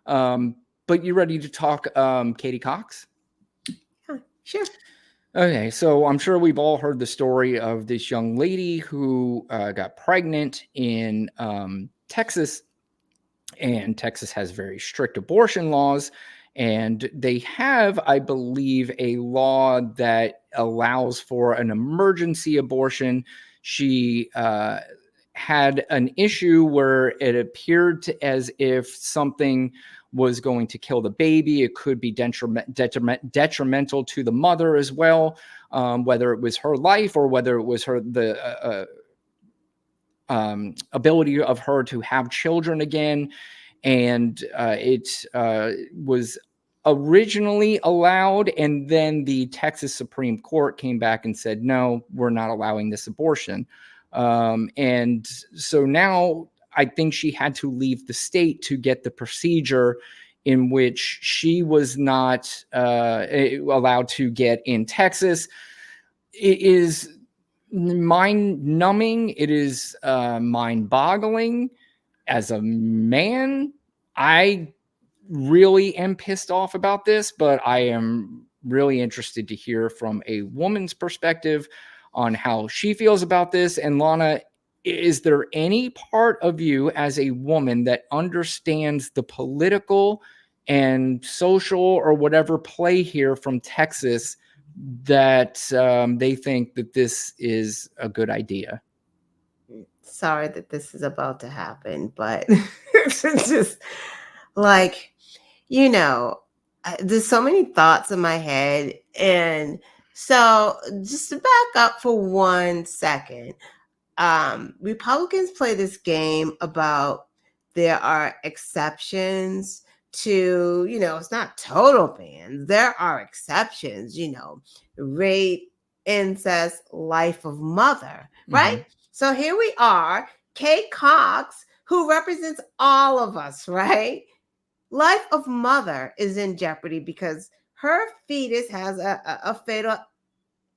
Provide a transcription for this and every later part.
But you ready to talk Katie Cox? Yeah, sure. Okay, so I'm sure we've all heard the story of this young lady who got pregnant in Texas, and Texas has very strict abortion laws. And they have, I believe, a law that allows for an emergency abortion. She had an issue where it appeared as if something was going to kill the baby. It could be detrimental to the mother as well, whether it was her life or whether it was the ability of her to have children again. And it was originally allowed, and then the Texas Supreme Court came back and said, no, we're not allowing this abortion. And so now I think she had to leave the state to get the procedure in which she was not allowed to get in Texas. It is mind-numbing. It is mind-boggling. As a man, I really am pissed off about this, but I am really interested to hear from a woman's perspective on how she feels about this. And Lana, is there any part of you as a woman that understands the political and social or whatever play here from Texas that they think that this is a good idea? Sorry that this is about to happen, but it's just like, there's so many thoughts in my head. And so just to back up for 1 second, Republicans play this game about there are exceptions to, it's not total bans. There are exceptions, rape, incest, life of mother, right? Mm-hmm. So here we are, Kate Cox, who represents all of us, right? Life of mother is in jeopardy because her fetus has a fatal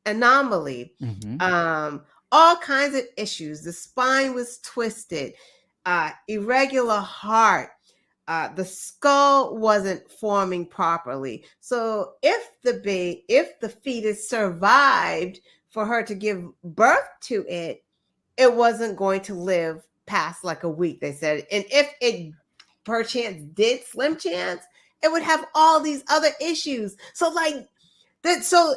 anomaly. Mm-hmm. All kinds of issues. The spine was twisted, irregular heart, the skull wasn't forming properly. So if the fetus survived for her to give birth to it, it wasn't going to live past like a week, they said. And if it perchance did, slim chance, it would have all these other issues. So like that, so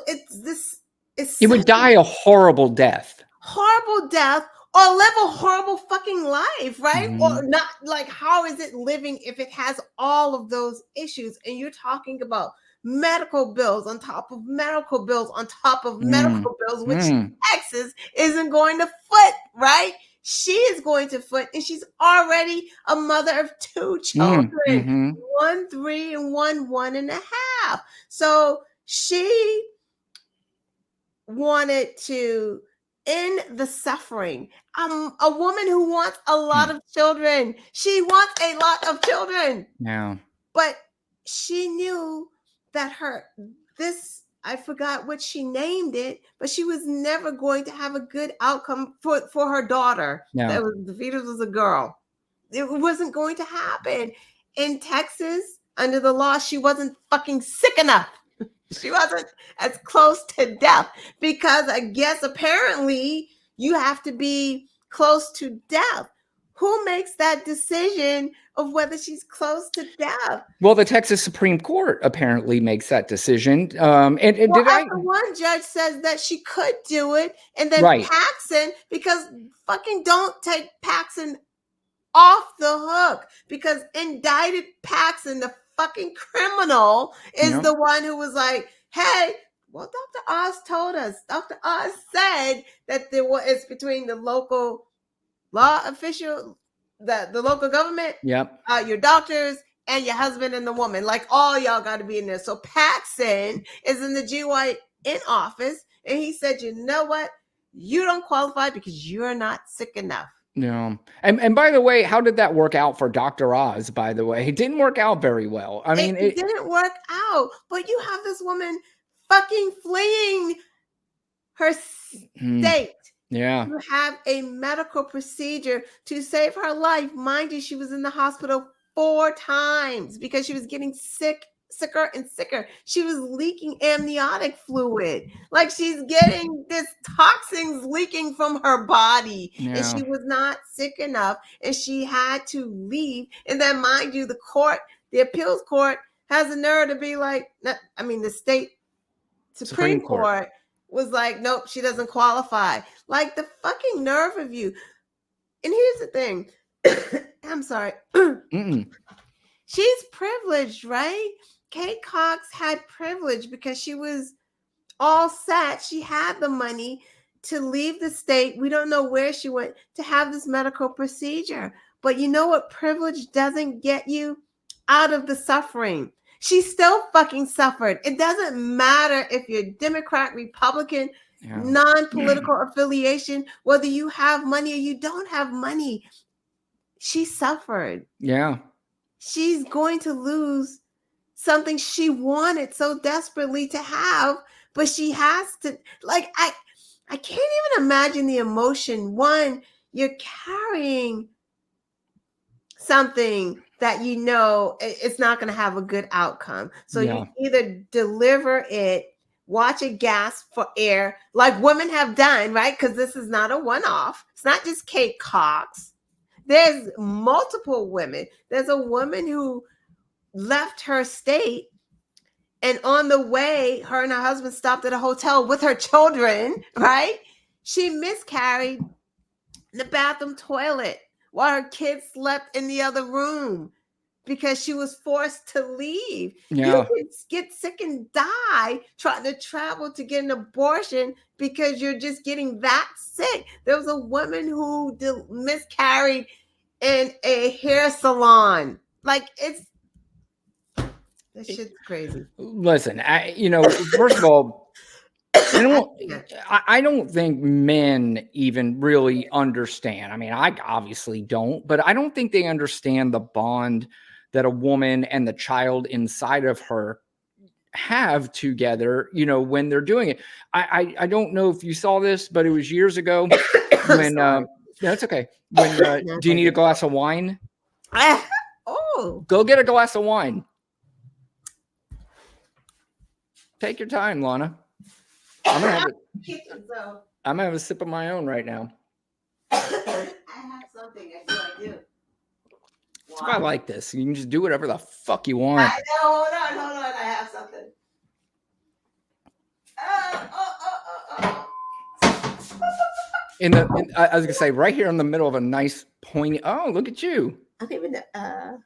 It would die a horrible death. Horrible death, or live a horrible fucking life, right? Mm-hmm. Or not. Like, how is it living if it has all of those issues? And you're talking about medical bills on top of medical bills on top of medical bills, which Texas isn't going to foot, right? She is going to foot, and she's already a mother of 2 children, 1 3 and 1 1.5. So she wanted to end the suffering. A woman who wants a lot of children. She wants a lot of children. Yeah. But she knew that I forgot what she named it, but she was never going to have a good outcome for her daughter. Yeah. The fetus was a girl. It wasn't going to happen. In Texas, under the law, she wasn't fucking sick enough. She wasn't as close to death because I guess apparently you have to be close to death. Who makes that decision of whether she's close to death? Well, the Texas Supreme Court apparently makes that decision. One judge says that she could do it, and then Paxson, because fucking don't take Paxson off the hook, because indicted Paxson, the fucking criminal, is the one who was like, hey, well, Dr. Oz told us. Dr. Oz said that it's between the local law official, the local government, your doctors, and your husband and the woman. Like, all y'all got to be in there. So Paxson is in the GYN office, and he said, you know what? You don't qualify because you're not sick enough. No. And by the way, how did that work out for Dr. Oz, by the way? It didn't work out very well. I mean, it didn't work out. But you have this woman fucking fleeing her state. Yeah. To have a medical procedure to save her life. Mind you, she was in the hospital 4 times because she was getting sicker and sicker. She was leaking amniotic fluid. Like, she's getting this toxins leaking from her body. Yeah. And she was not sick enough, and she had to leave. And then, mind you, the appeals court has the nerve to be like, the state Supreme Court was like, nope, she doesn't qualify. Like, the fucking nerve of you. And here's the thing. I'm sorry. She's privileged, right? Kate Cox had privilege because she was all set. She had the money to leave the state. We don't know where she went to have this medical procedure. But you know what privilege doesn't get you? Out of the suffering. She still fucking suffered. It doesn't matter if you're Democrat, Republican, non-political affiliation, whether you have money or you don't have money. She suffered. Yeah. She's going to lose something she wanted so desperately to have, but she has to, like, I can't even imagine the emotion. One, you're carrying something that you know it's not going to have a good outcome. So you either deliver it, watch it gasp for air, like women have done, right? Because this is not a one-off. It's not just Kate Cox. There's multiple women. There's a woman who left her state, and on the way, her and her husband stopped at a hotel with her children, right? She miscarried in the bathroom toilet while her kids slept in the other room because she was forced to leave. Yeah. You can get sick and die trying to travel to get an abortion because you're just getting that sick. There was a woman who miscarried in a hair salon. Like, that shit's crazy. Listen, first of all, I don't think men even really understand. I mean, I obviously don't, but I don't think they understand the bond that a woman and the child inside of her have together, when they're doing it. I don't know if you saw this, but it was years ago when, no, it's okay. When, do you need a glass of wine? Go get a glass of wine. Take your time, Lana. I'm gonna have a sip of my own right now. I have something. I feel like you. That's why I like this. You can just do whatever the fuck you want. I know. Hold on. I have something. I was gonna say right here in the middle of a nice pointy. Oh, look at you. I don't even know.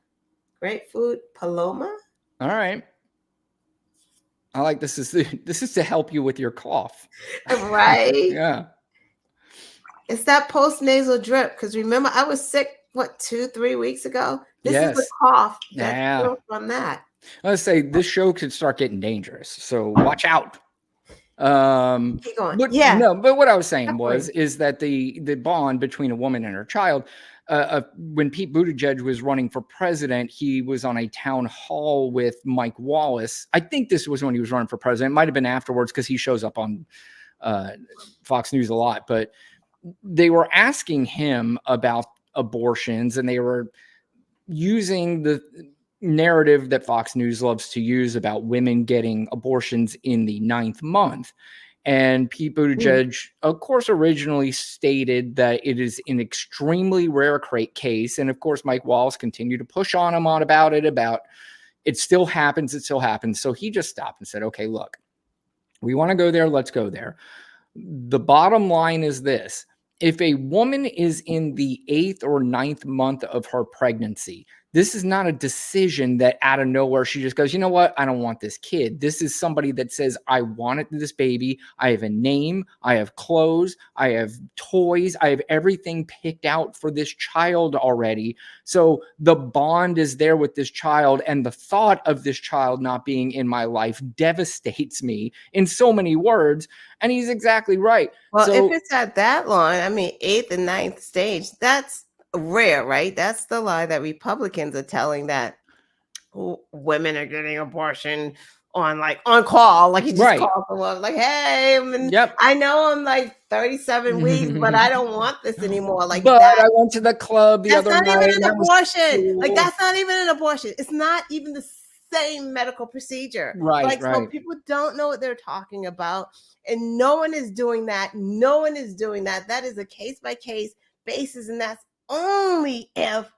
Grapefruit Paloma. All right. I like this is to help you with your cough. Right. Yeah. It's that post-nasal drip. Because remember, I was sick, 2-3 weeks ago? This is the cough that's from that. I was say this show could start getting dangerous. So watch out. Keep going. But what I was saying is that the bond between a woman and her child, when Pete Buttigieg was running for president, he was on a town hall with Mike Wallace. I think this was when he was running for president. It might have been afterwards because he shows up on Fox News a lot. But they were asking him about abortions, and they were using the narrative that Fox News loves to use about women getting abortions in the 9th month. And Pete Buttigieg, of course, originally stated that it is an extremely rare case. And of course, Mike Wallace continued to push on him about it still happens. So he just stopped and said, okay, look, we want to go there. Let's go there. The bottom line is this. If a woman is in the 8th or 9th month of her pregnancy, this is not a decision that out of nowhere she just goes, you know what? I don't want this kid. This is somebody that says, I wanted this baby. I have a name. I have clothes. I have toys. I have everything picked out for this child already. So the bond is there with this child. And the thought of this child not being in my life devastates me in so many words. And he's exactly right. Well, if it's at that long, 8th and 9th stage, that's rare, right? That's the lie that Republicans are telling, that women are getting abortion on call, like he just called someone like, hey, I know I'm like 37 weeks, but I don't want this anymore. Like but I went to the club the other night. That's not even an abortion. Cool. Like that's not even an abortion. It's not even the same medical procedure. So people don't know what they're talking about, and no one is doing that. No one is doing that. That is a case by case basis, and that's only if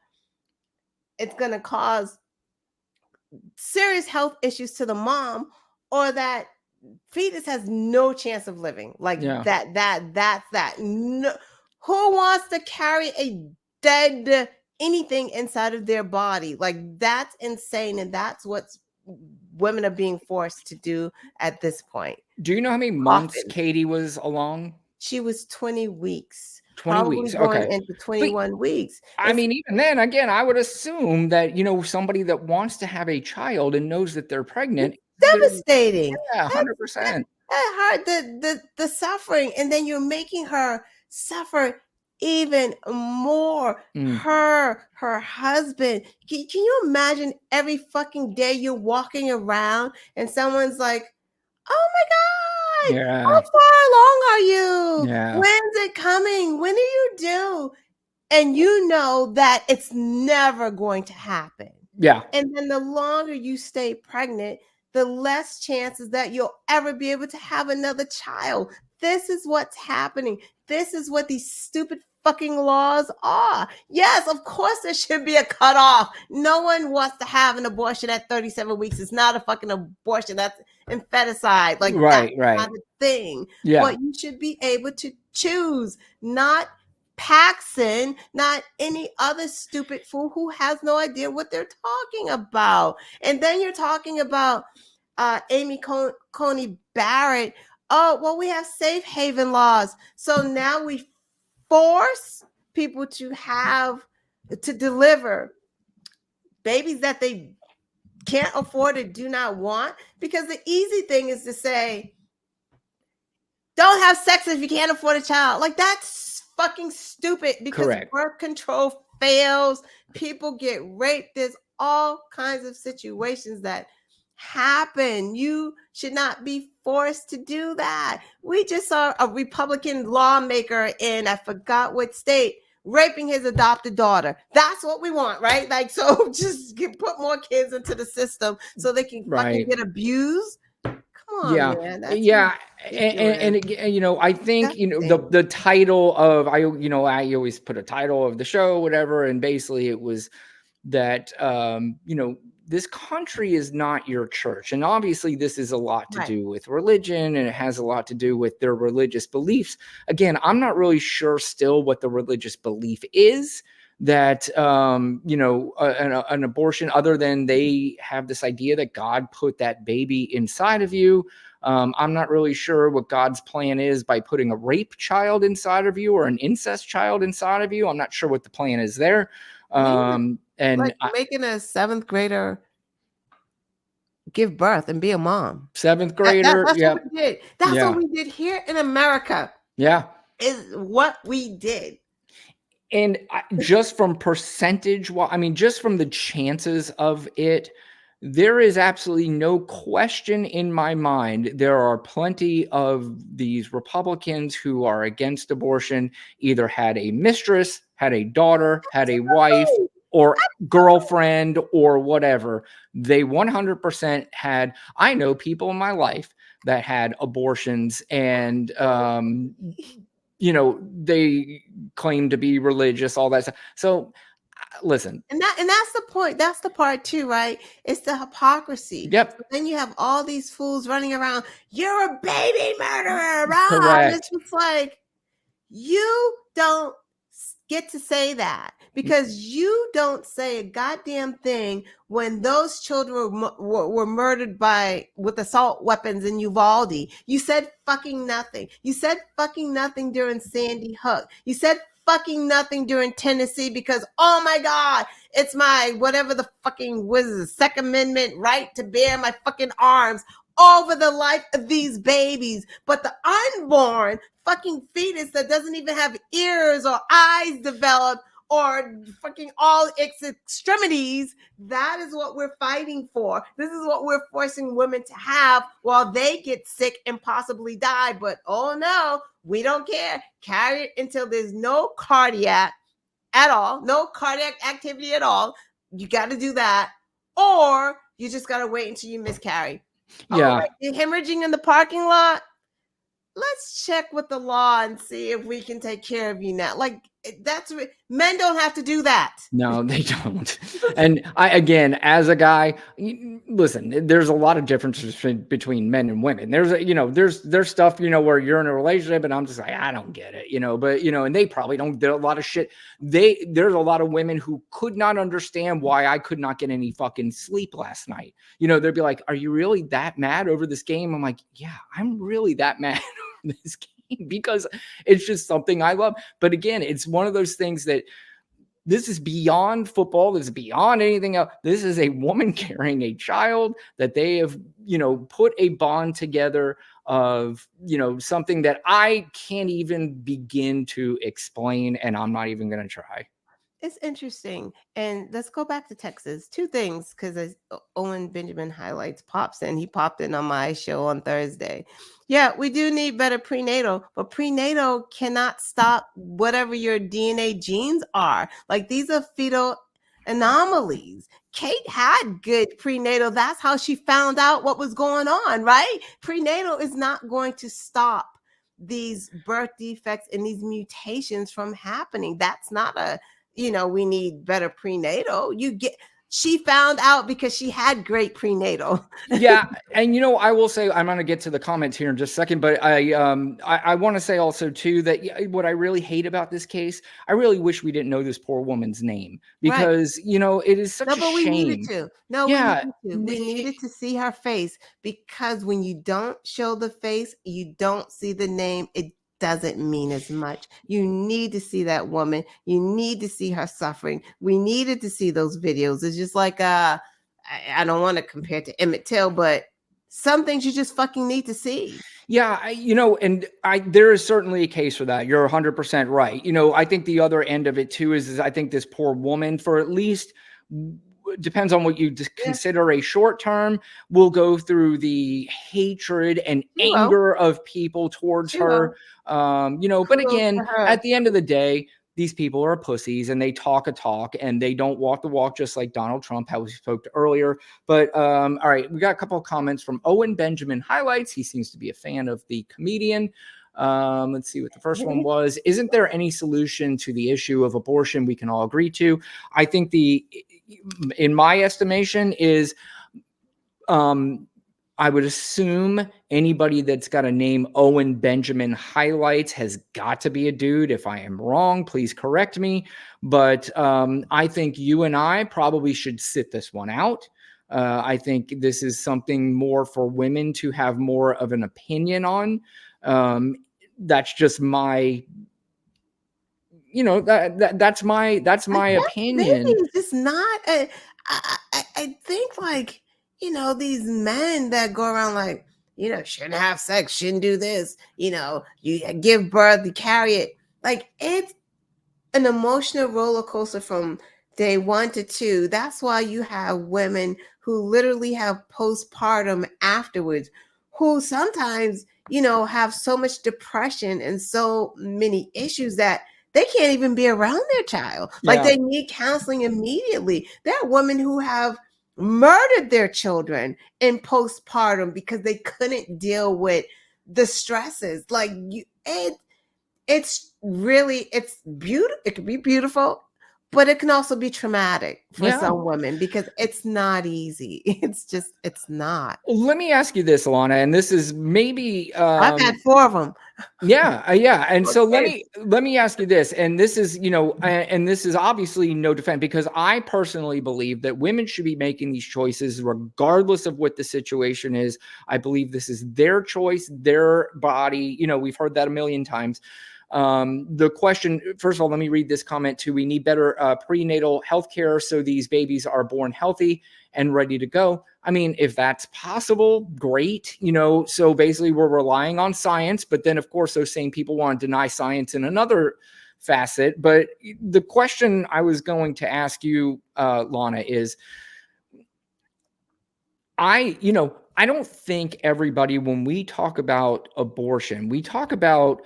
it's going to cause serious health issues to the mom, or that fetus has no chance of living. Like that's that. No, who wants to carry a dead anything inside of their body? Like that's insane, and that's what women are being forced to do at this point. Do you know how many months Katie was along? She was 20 weeks. 20 weeks. Okay. Into 21 weeks. I mean, even then, again, I would assume that, somebody that wants to have a child and knows that they're pregnant. Devastating. Yeah, 100%. That hurt, the suffering. And then you're making her suffer even more. Her husband. Can you imagine every fucking day you're walking around and someone's like, oh my God, how far along are you? Yeah. When's it coming? When are you due? And you know that it's never going to happen. Yeah. And then the longer you stay pregnant, the less chances that you'll ever be able to have another child. This is what's happening. This is what these stupid fucking laws are. Yes, of course there should be a cutoff. No one wants to have an abortion at 37 weeks. It's not a fucking abortion. That's infanticide. Like that's not a thing. Yeah. But you should be able to choose, not Paxson, not any other stupid fool who has no idea what they're talking about. And then you're talking about Amy Coney Barrett. Oh, well, we have safe haven laws. So now we force people to deliver babies that they can't afford or do not want, because the easy thing is to say, don't have sex if you can't afford a child. Like that's fucking stupid, because birth control fails. People get raped. There's all kinds of situations that happen. You should not be forced to do that. We just saw a Republican lawmaker in, I forgot what state, raping his adopted daughter. That's what we want, right? Like, so just put more kids into the system so they can fucking get abused. Come on, man. That's and I think the title of I always put a title of the show, whatever, and basically it was that this country is not your church. And obviously this is a lot to do with religion, and it has a lot to do with their religious beliefs. Again, I'm not really sure still what the religious belief is that, an abortion, other than they have this idea that God put that baby inside of you. I'm not really sure what God's plan is by putting a rape child inside of you or an incest child inside of you. I'm not sure what the plan is there. And like making a 7th grader give birth and be a mom. 7th grader. That's what we did. That's what we did here in America. Yeah. Is what we did. And just from percentage, just from the chances of it, there is absolutely no question in my mind. There are plenty of these Republicans who are against abortion, either had a mistress, had a daughter, had a wife, or girlfriend, or whatever. They 100% had. I know people in my life that had abortions, and they claim to be religious, all that stuff. So listen, and that's the point. That's the part too, right? It's the hypocrisy. Yep. So then you have all these fools running around. You're a baby murderer, right? Correct. It's just like, you don't get to say that, because you don't say a goddamn thing when those children were murdered with assault weapons in Uvalde. You said fucking nothing. You said fucking nothing during Sandy Hook. You said fucking nothing during Tennessee, because, oh my God, it's my whatever the fucking Second Amendment right to bear my fucking arms over the life of these babies. But the unborn fucking fetus that doesn't even have ears or eyes developed or fucking all its extremities. That is what we're fighting for. This is what we're forcing women to have while they get sick and possibly die. But oh no, we don't care. Carry it until there's no cardiac at all, no cardiac activity at all. You got to do that, or you just got to wait until you miscarry. Yeah. Right, you're hemorrhaging in the parking lot. Let's check with the law and see if we can take care of you now. Like, that's men don't have to do that. No, they don't. And again, as a guy, listen, there's a lot of differences between men and women. There's stuff, where you're in a relationship and I'm just like, I don't get it, but, and they probably don't do a lot of shit. There's a lot of women who could not understand why I could not get any fucking sleep last night. They'd be like, are you really that mad over this game? I'm like, yeah, I'm really that mad over this game because it's just something I love. But again, it's one of those things that this is beyond football. This is beyond anything else. This is a woman carrying a child that they have, put a bond together of, something that I can't even begin to explain. And I'm not even going to try. It's interesting. And let's go back to Texas. Two things, because as Owen Benjamin highlights pops in, he popped in on my show on Thursday. Yeah, we do need better prenatal, but prenatal cannot stop whatever your DNA genes are. Like, these are fetal anomalies. Kate had good prenatal. That's how she found out what was going on, right? Prenatal is not going to stop these birth defects and these mutations from happening. That's not we need better prenatal. She found out because she had great prenatal. Yeah. And, I will say, I'm going to get to the comments here in just a second, but I want to say also too, that what I really hate about this case, I really wish we didn't know this poor woman's name because, it is such a shame. We needed to. We needed to see her face, because when you don't show the face, you don't see the name. It doesn't mean as much. You need to see that woman. You need to see her suffering. We needed to see those videos. It's just like, I don't want to compare to Emmett Till, but some things you just fucking need to see. Yeah, and there is certainly a case for that. You're 100% right. I think the other end of it too is I think this poor woman, for at least, depends on what you consider a short term, will go through the hatred and anger of people towards her. But again, at the end of the day, these people are pussies and they talk a talk and they don't walk the walk, just like Donald Trump, how we spoke to earlier. But all right, we got a couple of comments from Owen Benjamin highlights. He seems to be a fan of the comedian. Let's see what the first one was. Isn't there any solution to the issue of abortion we can all agree to? I think in my estimation is, I would assume anybody that's got a name Owen Benjamin highlights has got to be a dude. If I am wrong, please correct me. But I think you and I probably should sit this one out. I think this is something more for women to have more of an opinion on. That's just my, that's my opinion. It's just not. I think like, these men that go around like, shouldn't have sex, shouldn't do this, you give birth, you carry it. Like, it's an emotional roller coaster from day 1 to 2. That's why you have women who literally have postpartum afterwards, who sometimes, have so much depression and so many issues that they can't even be around their child. Like, they need counseling immediately. There are women who have murdered their children in postpartum because they couldn't deal with the stresses. Like, it's beautiful. It can be beautiful, but it can also be traumatic for some women because it's not easy. It's not. Let me ask you this, Alana, and this is maybe I've had 4 of them. Yeah. And so let me ask you this, and this is, and this is obviously no defense, because I personally believe that women should be making these choices regardless of what the situation is. I believe this is their choice, their body. We've heard that a million times. The question, first of all, let me read this comment too. We need better prenatal health care so these babies are born healthy and ready to go. I mean, if that's possible, great. So basically we're relying on science, but then of course those same people want to deny science in another facet. But the question I was going to ask you, Lana, is I don't think everybody, when we talk about abortion, we talk about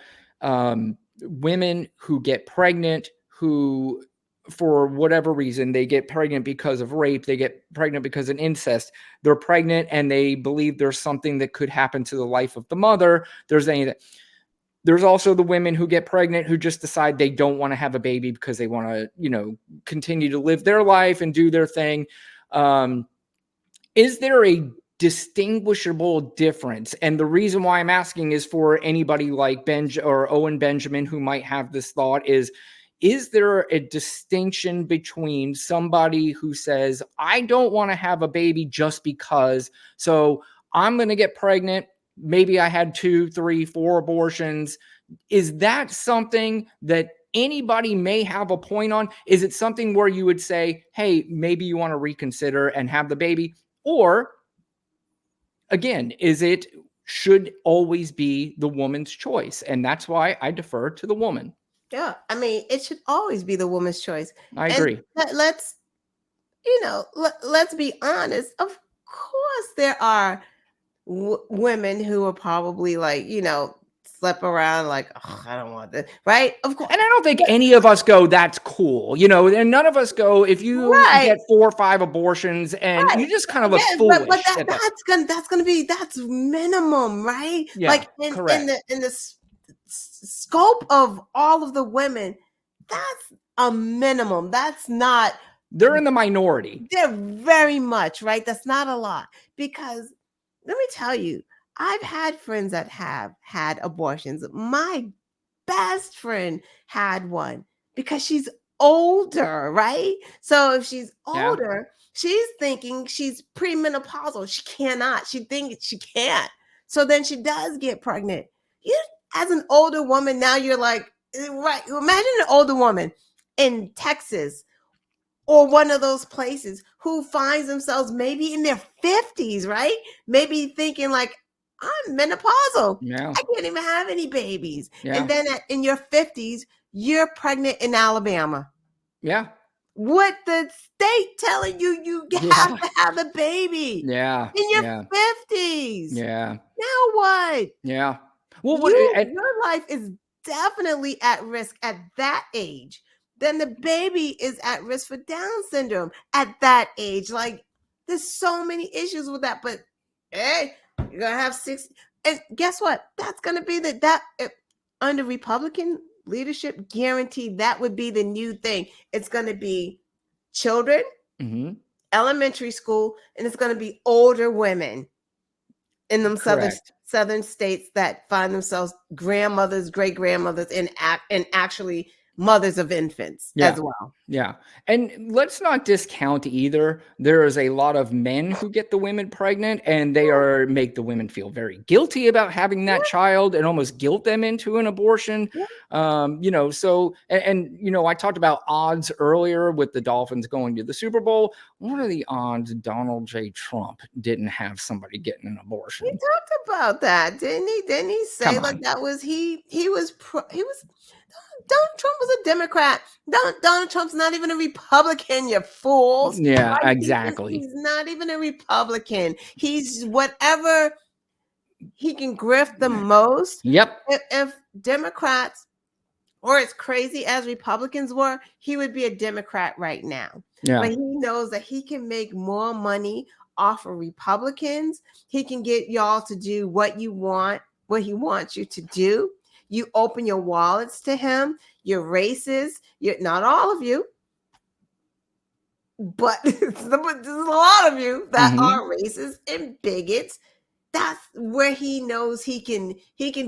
women who get pregnant, who, for whatever reason, they get pregnant because of rape, they get pregnant because of incest. They're pregnant and they believe there's something that could happen to the life of the mother. There's also the women who get pregnant who just decide they don't want to have a baby because they want to, continue to live their life and do their thing. Is there a distinguishable difference? And the reason why I'm asking is for anybody like Owen Benjamin who might have this thought is there a distinction between somebody who says, I don't want to have a baby just because, so I'm going to get pregnant. Maybe I had 2, 3, 4 abortions. Is that something that anybody may have a point on? Is it something where you would say, hey, maybe you want to reconsider and have the baby? Or again, should always be the woman's choice? And that's why I defer to the woman. Yeah. I mean, it should always be the woman's choice. I agree. Let's be honest. Of course, there are women who are probably like, slip around like, oh, I don't want this, right? Of course. And I don't think any of us go, that's cool, and none of us go, if you get 4 or 5 abortions and you just kind of look foolish. But that's minimum, right? Yeah, like in the scope of all of the women, that's a minimum. That's not. They're in the minority. They're very much, right? That's not a lot, because let me tell you, I've had friends that have had abortions. My best friend had one because she's older, right? So if she's older, she's thinking she's premenopausal. She cannot. She thinks she can't. So then she does get pregnant. You, as an older woman, now you're like, right? Imagine an older woman in Texas or one of those places who finds themselves maybe in their 50s, right? Maybe thinking like, I'm menopausal. Yeah. I can't even have any babies. Yeah. And then in your 50s, you're pregnant in Alabama. Yeah. With the state telling you have to have a baby. Yeah. In your 50s. Yeah. Now what? Yeah. Well, your life is definitely at risk at that age. Then the baby is at risk for Down syndrome at that age. Like, there's so many issues with that. But hey, you're gonna have 6, and guess what? That's gonna be under Republican leadership, guaranteed that would be the new thing. It's gonna be children, elementary school, and it's gonna be older women in them southern states that find themselves grandmothers, great grandmothers, and actually mothers of infants as well. Yeah. And let's not discount either. There is a lot of men who get the women pregnant and they make the women feel very guilty about having that child and almost guilt them into an abortion. So, I talked about odds earlier with the Dolphins going to the Super Bowl. What are the odds Donald J. Trump didn't have somebody getting an abortion? He talked about that, didn't he? Didn't he say like that was he was Donald Trump was a Democrat. Donald Trump's not even a Republican, you fools. Yeah, right? Exactly. He's not even a Republican. He's whatever he can grift the most. Yep. If Democrats or as crazy as Republicans were, he would be a Democrat right now. Yeah. But he knows that he can make more money off of Republicans. He can get y'all to do what he wants you to do. You open your wallets to him. You're racist. You're not all of you, but there's a lot of you that are racist and bigots. That's where he knows he can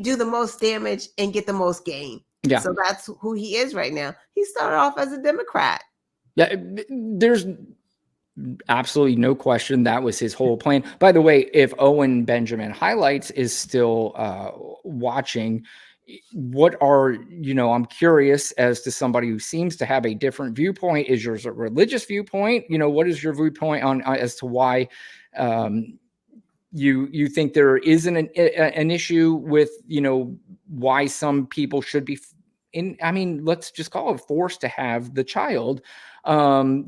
do the most damage and get the most gain. Yeah. So that's who he is right now. He started off as a Democrat. Yeah, there's absolutely no question that was his whole plan. By the way, if Owen Benjamin Highlights is still watching, I'm curious as to somebody who seems to have a different viewpoint. Is yours a religious viewpoint? What is your viewpoint on as to why you think there isn't an issue with, why some people should be I mean, let's just call it forced to have the child. And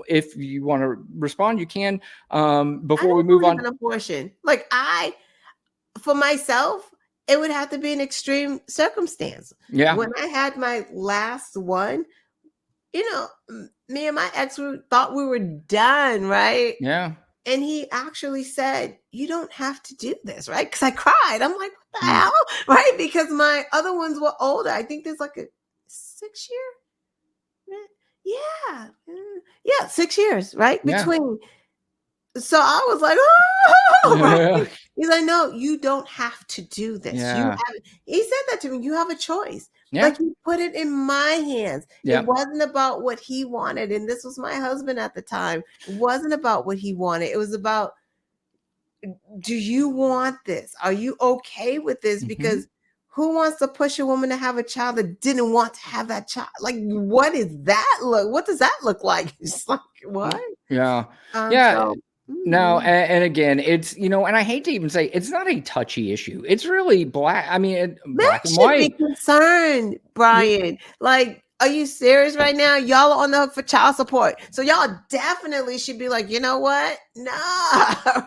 if you want to respond, you can. Before we move on, an abortion. Like for myself, it would have to be an extreme circumstance. Yeah. When I had my last one, me and my ex thought we were done, right? Yeah. And he actually said, "You don't have to do this," right? Because I cried. I'm like, "What the hell?" Right? Because my other ones were older. I think there's like a 6 year. Yeah, 6 years, right? Between. So I was like, "Oh!" Right? He's like, "No, you don't have to do this. Yeah. He said that to me. You have a choice. Yeah. Like, you put it in my hands. Yeah. It wasn't about what he wanted. And this was my husband at the time. It wasn't about what he wanted. It was about, do you want this? Are you okay with this? Because who wants to push a woman to have a child that didn't want to have that child? Like, what is that look? What does that look like? It's like, what? Yeah. So, no, and again, it's, and I hate to even say it's not a touchy issue. It's really black. I mean, black and white. Be concerned, Brian. Like, are you serious right now? Y'all are on the hook for child support. So y'all definitely should be like, you know what? Nah,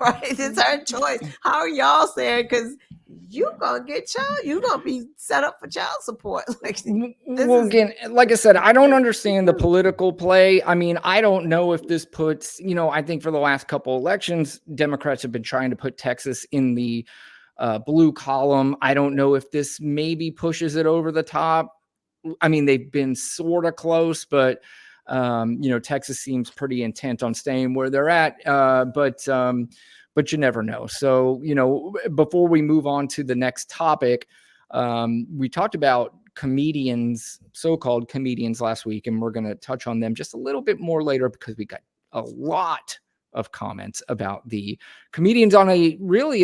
right? It's our choice. How are y'all saying? Because you're going to be set up for child support. Again, like I said, I don't understand the political play. I mean, I don't know if this puts, I think for the last couple elections, Democrats have been trying to put Texas in the blue column. I don't know if this maybe pushes it over the top. I mean, they've been sort of close, but, Texas seems pretty intent on staying where they're at. But you never know. So, before we move on to the next topic, we talked about comedians, so-called comedians last week, and we're going to touch on them just a little bit more later because we got a lot of comments about the comedians on a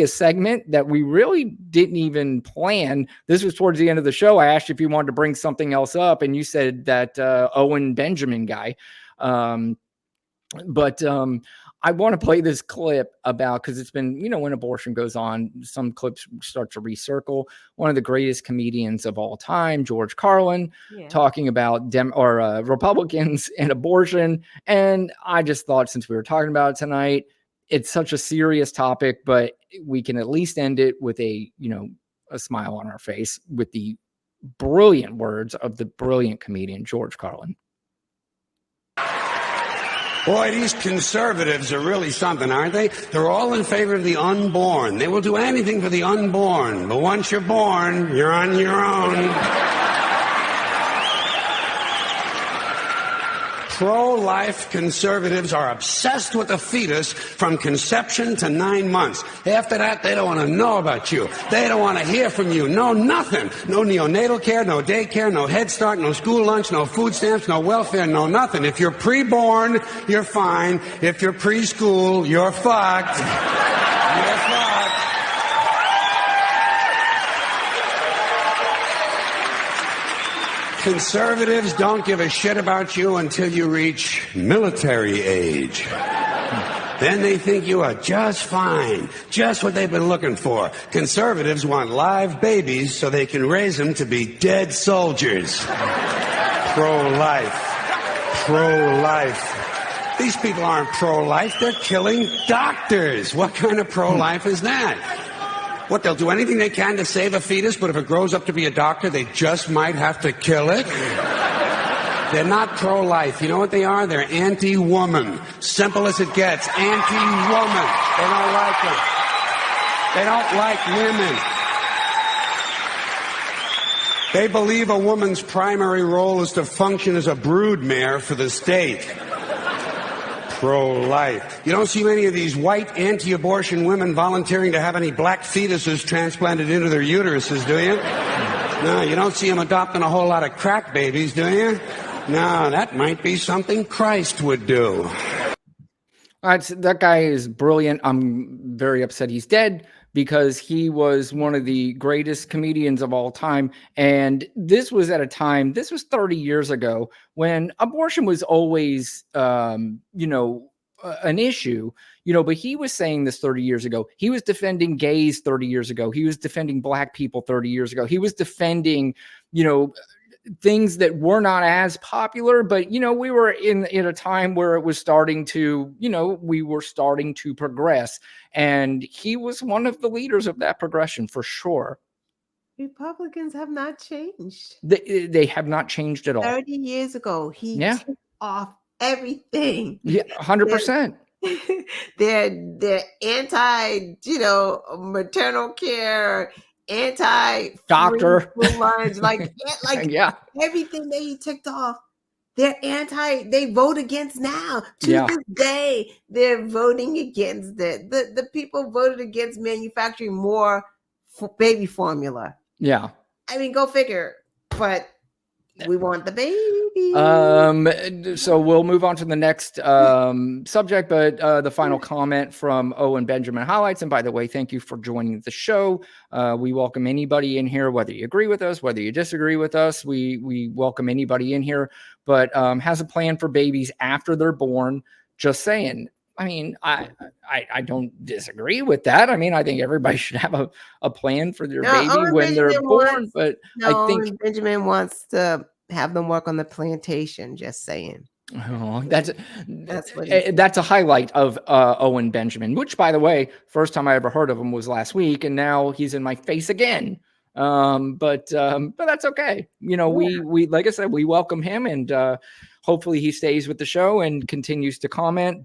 segment that we really didn't even plan. This was towards the end of the show. I asked you if you wanted to bring something else up, and you said that Owen Benjamin guy. But I want to play this clip about, because it's been, when abortion goes on, some clips start to recircle. One of the greatest comedians of all time, George Carlin, talking about Republicans and abortion. And I just thought, since we were talking about it tonight, it's such a serious topic, but we can at least end it with a smile on our face with the brilliant words of the brilliant comedian, George Carlin. Boy, these conservatives are really something, aren't they? They're all in favor of the unborn. They will do anything for the unborn. But once you're born, you're on your own. Pro-life conservatives are obsessed with the fetus from conception to 9 months. After that, they don't want to know about you. They don't want to hear from you. No, nothing. No neonatal care, no daycare, no Head Start, no school lunch, no food stamps, no welfare, no nothing. If you're preborn, you're fine. If you're preschool, you're fucked. You're fucked. Conservatives don't give a shit about you until you reach military age. Then they think you are just fine, just what they've been looking for. Conservatives want live babies so they can raise them to be dead soldiers. Pro-life. Pro-life. These people aren't pro-life, they're killing doctors. What kind of pro-life is that? What, they'll do anything they can to save a fetus, but if it grows up to be a doctor, they just might have to kill it? They're not pro-life. You know what they are? They're anti-woman. Simple as it gets. Anti-woman. They don't like them. They don't like women. They believe a woman's primary role is to function as a broodmare for the state. Pro-life. You don't see many of these white anti-abortion women volunteering to have any black fetuses transplanted into their uteruses, do you? No, you don't see them adopting a whole lot of crack babies, do you? No, that might be something Christ would do. All right, so that guy is brilliant. I'm very upset he's dead because he was one of the greatest comedians of all time. And this was at a time, this was 30 years ago, when abortion was always, an issue, but he was saying this 30 years ago. He was defending gays 30 years ago. He was defending black people 30 years ago. He was defending, things that were not as popular, but we were in a time where it was starting to, we were starting to progress, and he was one of the leaders of that progression for sure. Republicans have not changed. They have not changed at all. 30 years ago, he took off everything. Yeah, 100%. They're anti, maternal care, anti doctor lines, like yeah, everything that he took off. They're anti. They vote against now. To this day, they're voting against it. The people voted against manufacturing more baby formula. Yeah, I mean, go figure. But we want the baby. So we'll move on to the next subject, but the final comment from Owen Benjamin highlights. And by the way, thank you for joining the show. We welcome anybody in here, whether you agree with us, whether you disagree with us. We welcome anybody in here, but has a plan for babies after they're born. Just saying. I mean, I don't disagree with that. I mean, I think everybody should have a plan for their baby when they're born. But I think Benjamin wants to have them work on the plantation. Just saying. Oh, that's a highlight of Owen Benjamin, which, by the way, first time I ever heard of him was last week, and now he's in my face again. But that's okay. We like I said, we welcome him, and hopefully he stays with the show and continues to comment.